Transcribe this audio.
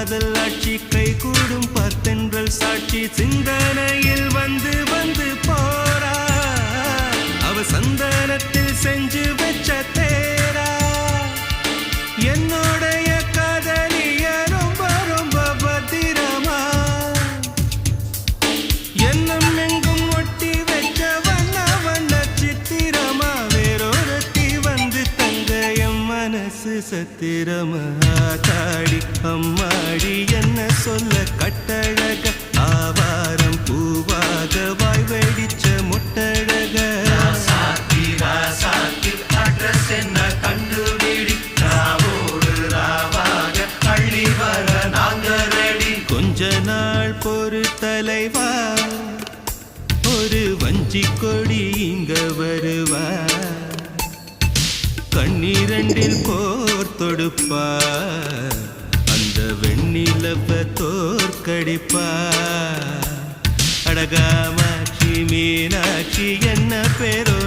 காதல் ஆட்சி கை கூடும் பார்த்தென்றல் சாட்சி சிந்தனையில் வந்து வந்து போறா அவ சந்தனத்தில் செஞ்சு வச்ச தேரா என்னோடைய காதலிய ரொம்ப ரொம்ப பத்திரமா என்னும் எங்கும் ஒட்டி வச்ச வண்ண வண்ண சித்திரமா வேறொருத்தி வந்து தங்க என் மனசு சத்திரமா தாடி அம்மாடி என்ன சொல்ல கட்டழக ஆவாரம் பூவாக வாய் வெடிச்ச முட்டழக அட்ரஸ் என்ன கண்டுபிடி ராவோடு ராவாக அள்ளி வர நாங்க ரெடி கொஞ்ச நாள் பொறு தலைவா ஒரு வஞ்சி கொடி இங்க வருவா கண்ணீரண்டில் போர் தொடுப்பா அந்த வெண்ணிலவ தோற்கடிப்பா அடகாமாட்சி மீனாட்சி என்ன பேரோ